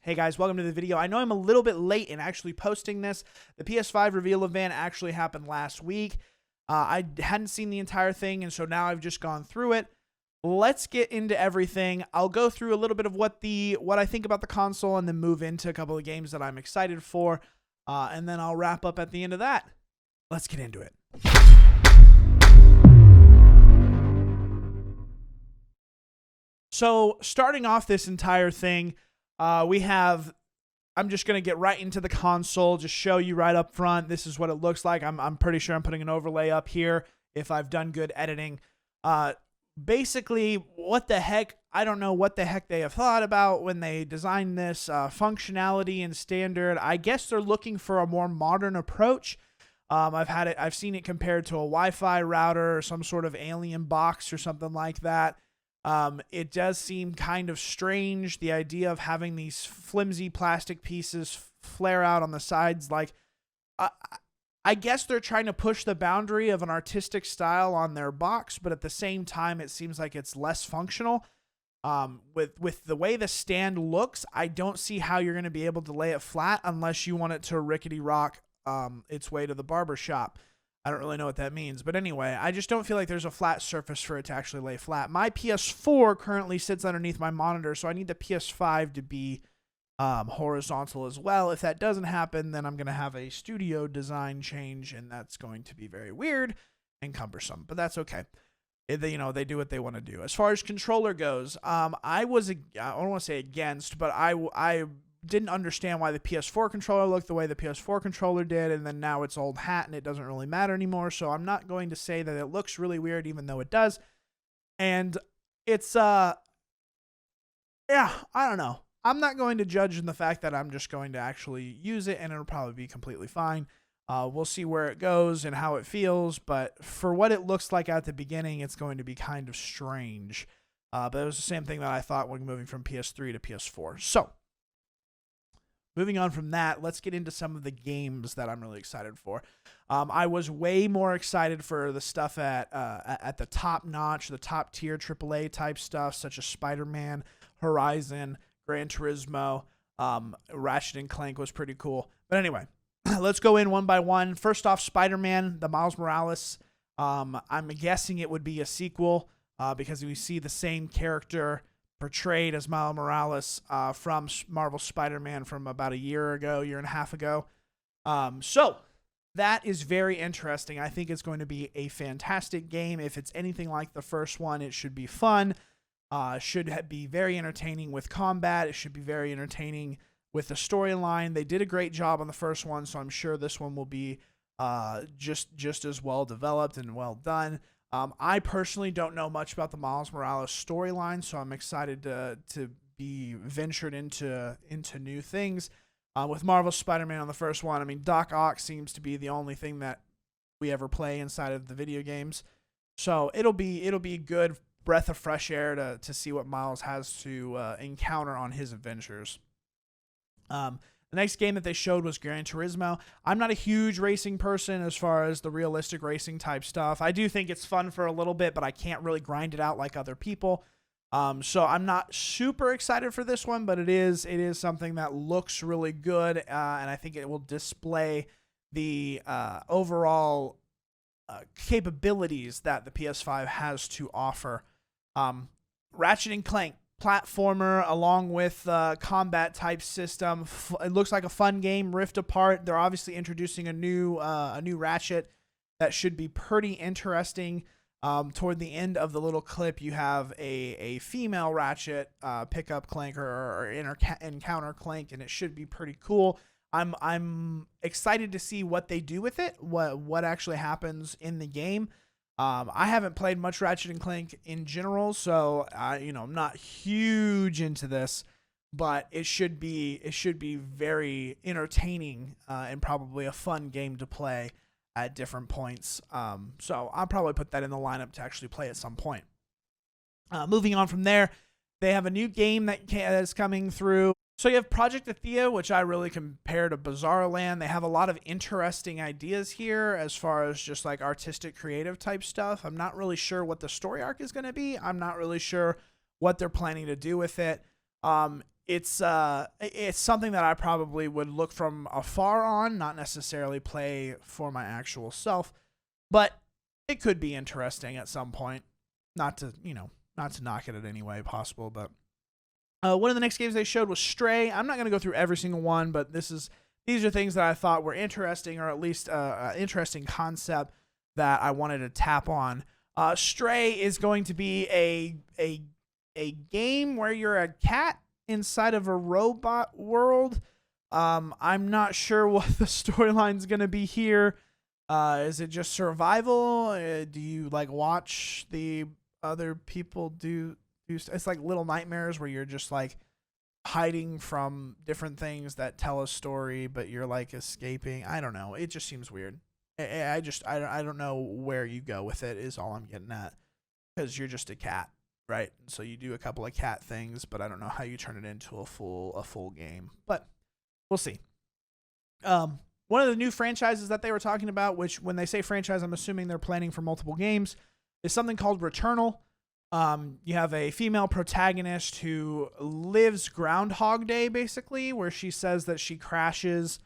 Hey guys, welcome to the video. I know I'm a little bit late in actually posting this. The PS5 reveal event actually happened last week. I hadn't seen the entire thing, and so now I've just gone through it. Let's get into everything. I'll go through a little bit of what I think about the console and then move into a couple of games that I'm excited for, and then I'll wrap up at the end of that. Let's get into it. So starting off this entire thing, I'm just going to get right into the console, just show you right up front. This is what it looks like. I'm pretty sure I'm putting an overlay up here if I've done good editing. Basically, what the heck, I don't know what the heck they have thought about when they designed this functionality and standard. I guess they're looking for a more modern approach. I've seen it compared to a Wi-Fi router or some sort of alien box or something like that. It does seem kind of strange, the idea of having these flimsy plastic pieces flare out on the sides. Like, I guess they're trying to push the boundary of an artistic style on their box, but at the same time, it seems like it's less functional. With the way the stand looks, I don't see how you're going to be able to lay it flat unless you want it to rickety rock its way to the barber shop. I don't really know what that means. But anyway, I just don't feel like there's a flat surface for it to actually lay flat. My PS4 currently sits underneath my monitor, so I need the PS5 to be horizontal as well. If that doesn't happen, then I'm going to have a studio design change, and that's going to be very weird and cumbersome. But that's okay. They do what they want to do. As far as controller goes, I don't want to say against, but I didn't understand why the PS4 controller looked the way the PS4 controller did, and then now it's old hat and it doesn't really matter anymore. So I'm not going to say that it looks really weird, even though it does. And it's yeah, I don't know. I'm not going to judge in the fact that I'm just going to actually use it, and it'll probably be completely fine. We'll see where it goes and how it feels, but for what it looks like at the beginning, it's going to be kind of strange. But it was the same thing that I thought when moving from PS3 to PS4. So moving on from that, let's get into some of the games that I'm really excited for. I was way more excited for the stuff at the top notch, the top tier AAA type stuff, such as SpiderMan, Horizon, Gran Turismo. Ratchet Clank was pretty cool. But anyway, let's go in one by one. First off, Spider-Man, the Miles Morales. I'm guessing it would be a sequel because we see the same character portrayed as Miles Morales from Marvel Spider-Man from about a year and a half ago. So that is very interesting. I think it's going to be a fantastic game. If it's anything like the first one, it should be fun. Should be very entertaining with combat. It should be very entertaining with the storyline. They did a great job on the first one, so I'm sure this one will be just as well developed and well done. I personally don't know much about the Miles Morales storyline, so I'm excited to be ventured into new things. With Marvel Spider-Man on the first one, I mean, Doc Ock seems to be the only thing that we ever play inside of the video games, so it'll be a good breath of fresh air to see what Miles has to encounter on his adventures. The next game that they showed was Gran Turismo. I'm not a huge racing person as far as the realistic racing type stuff. I do think it's fun for a little bit, but I can't really grind it out like other people. So I'm not super excited for this one, but it is something that looks really good, and I think it will display the overall capabilities that the PS5 has to offer. Ratchet Clank platformer along with combat type system. It looks like a fun game. Rift Apart. They're obviously introducing a new Ratchet that should be pretty interesting. Toward the end of the little clip, you have a female Ratchet pick up Clank or encounter Clank, and it should be pretty cool. I'm excited to see what they do with it, what actually happens in the game. I haven't played much Ratchet & Clank in general, so I'm not huge into this, but it should be very entertaining and probably a fun game to play at different points. So I'll probably put that in the lineup to actually play at some point. Moving on from there, they have a new game that is coming through. So you have Project Athiya, which I really compare to Bizarre Land. They have a lot of interesting ideas here as far as just like artistic, creative type stuff. I'm not really sure what the story arc is going to be. I'm not really sure what they're planning to do with it. it's something that I probably would look from afar on, not necessarily play for my actual self, but it could be interesting at some point. Not to knock it in any way possible, but one of the next games they showed was Stray. I'm not going to go through every single one, but these are things that I thought were interesting, or at least an interesting concept that I wanted to tap on. Stray is going to be a game where you're a cat inside of a robot world. I'm not sure what the storyline's going to be here. Is it just survival? Do you like watch the other people do it's like Little Nightmares where you're just like hiding from different things that tell a story, but you're like escaping. I don't know. It just seems weird. I don't know where you go with it is all I'm getting at, because you're just a cat, right? So you do a couple of cat things, but I don't know how you turn it into a full game, but we'll see. One of the new franchises that they were talking about, which when they say franchise, I'm assuming they're planning for multiple games, is something called Returnal. You have a female protagonist who lives Groundhog Day, basically, where she says that she crashes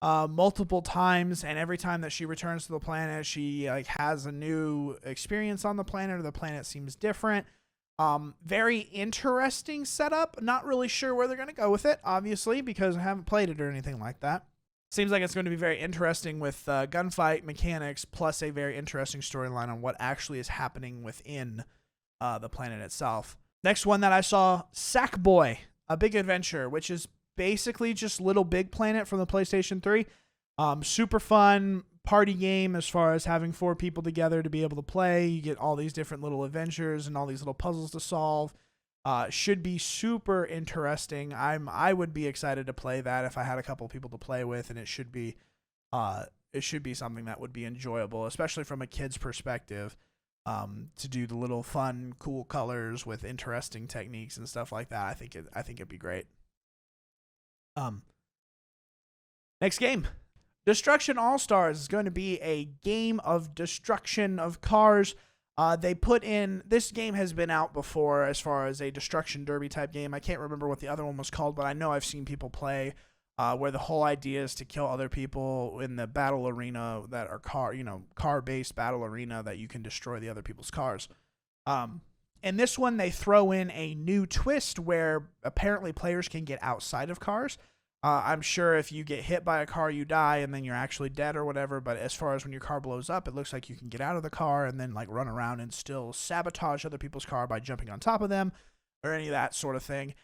multiple times, and every time that she returns to the planet, she like has a new experience on the planet, or the planet seems different. Very interesting setup. Not really sure where they're going to go with it, obviously, because I haven't played it or anything like that. Seems like it's going to be very interesting with gunfight mechanics, plus a very interesting storyline on what actually is happening within the planet itself. Next one that I saw, Sackboy, A Big Adventure, which is basically just Little Big Planet from the PlayStation 3. Super fun party game as far as having 4 people together to be able to play. You get all these different little adventures and all these little puzzles to solve. Should be super interesting. I would be excited to play that if I had a couple people to play with, and it should be something that would be enjoyable, especially from a kid's perspective. To do the little fun, cool colors with interesting techniques and stuff like that. I think it'd be great. Next game, Destruction All-Stars is going to be a game of destruction of cars. They put in, this game has been out before as far as a destruction derby type game. I can't remember what the other one was called, but I know I've seen people play where the whole idea is to kill other people in the battle arena that are car-based battle arena that you can destroy the other people's cars. In this one, they throw in a new twist where apparently players can get outside of cars. I'm sure if you get hit by a car, you die, and then you're actually dead or whatever. But as far as when your car blows up, it looks like you can get out of the car and then like run around and still sabotage other people's car by jumping on top of them or any of that sort of thing.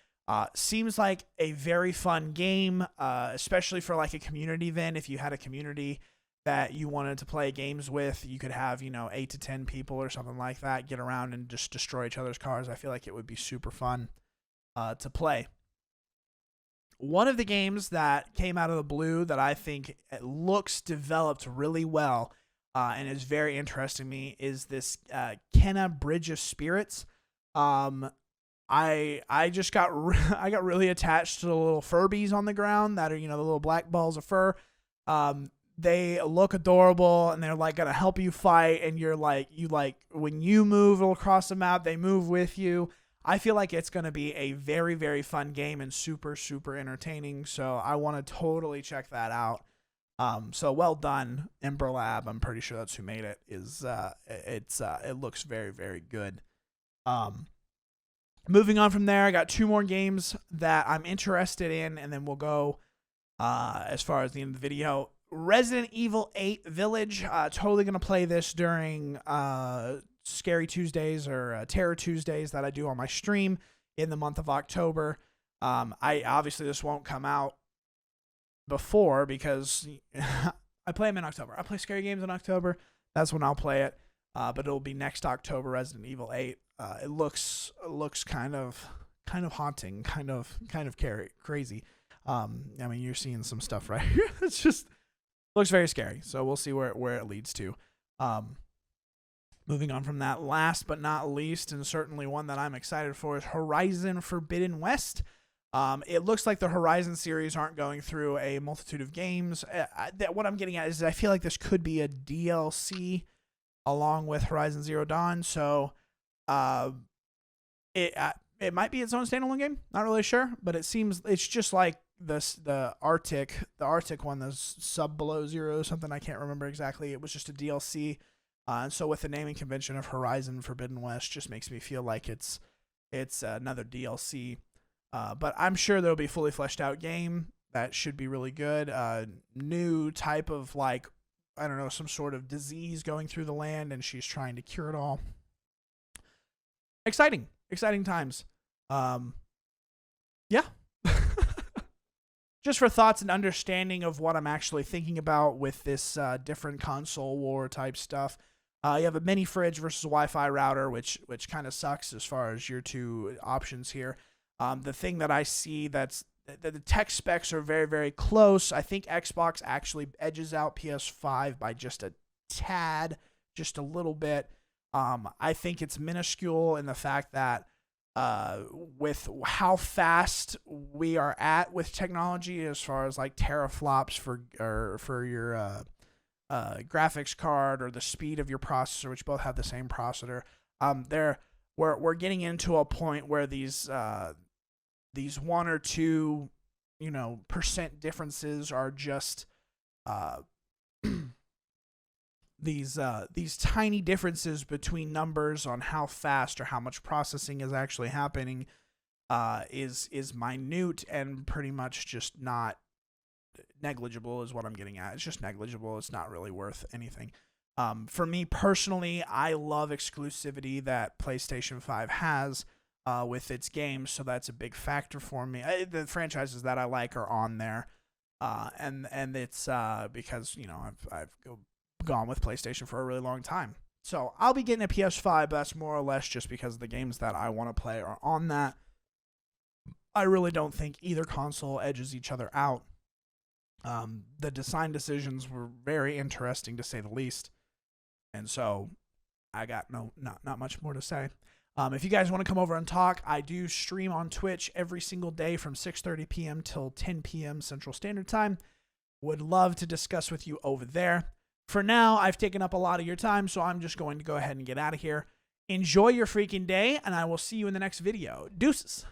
Seems like a very fun game, especially for like a community event. If you had a community that you wanted to play games with, you could have, 8 to 10 people or something like that get around and just destroy each other's cars. I feel like it would be super fun to play. One of the games that came out of the blue that I think it looks developed really well and is very interesting to me is this Kenna Bridge of Spirits. I just got I got really attached to the little Furbies on the ground that are, the little black balls of fur. They look adorable, and they're like gonna help you fight, and when you move across the map, they move with you. I feel like it's going to be a very, very fun game and super, super entertaining. So I want to totally check that out. So well done, Ember Lab. I'm pretty sure that's who made it. It looks very, very good. Moving on from there, I got 2 more games that I'm interested in, and then we'll go as far as the end of the video. Resident Evil 8 Village. Totally going to play this during Scary Tuesdays or Terror Tuesdays that I do on my stream in the month of October. Obviously this won't come out before because I play them in October. I play scary games in October. That's when I'll play it. But it'll be next October, Resident Evil 8. It looks kind of haunting, kind of crazy. You're seeing some stuff right here. It's just looks very scary. So we'll see where it leads to. Moving on from that, last but not least, and certainly one that I'm excited for, is Horizon Forbidden West. It looks like the Horizon series aren't going through a multitude of games. What I'm getting at is I feel like this could be a DLC along with Horizon Zero Dawn. So it might be its own standalone game. Not really sure, but it seems it's just like the Arctic one, the Sub Below Zero something. I can't remember exactly. It was just a DLC. And so with the naming convention of Horizon Forbidden West, just makes me feel like it's another DLC. But I'm sure there'll be a fully fleshed out game that should be really good. New type of like, I don't know, some sort of disease going through the land, and she's trying to cure it all. Exciting times. Yeah. Just for thoughts and understanding of what I'm actually thinking about with this different console war type stuff. You have a mini fridge versus a Wi-Fi router, which kind of sucks as far as your two options here. The thing that I see that's the tech specs are very, very close. I think Xbox actually edges out PS5 by just a tad, just a little bit. I think it's minuscule in the fact that with how fast we are at with technology as far as like teraflops for your graphics card or the speed of your processor, which both have the same processor. We're getting into a point where these 1 or 2, percent differences are just these tiny differences between numbers on how fast or how much processing is actually happening is minute and pretty much just not negligible is what I'm getting at. It's just negligible. It's not really worth anything. For me personally, I love exclusivity that PlayStation 5 has with its games, so that's a big factor for me. The franchises that I like are on there, and it's because I've gone with PlayStation for a really long time. So I'll be getting a PS5, but that's more or less just because the games that I want to play are on that. I really don't think either console edges each other out. The design decisions were very interesting to say the least. And so I got not much more to say. If you guys want to come over and talk, I do stream on Twitch every single day from 6:30 p.m. till 10 p.m. Central Standard Time. Would love to discuss with you over there. For now, I've taken up a lot of your time, so I'm just going to go ahead and get out of here. Enjoy your freaking day, and I will see you in the next video. Deuces.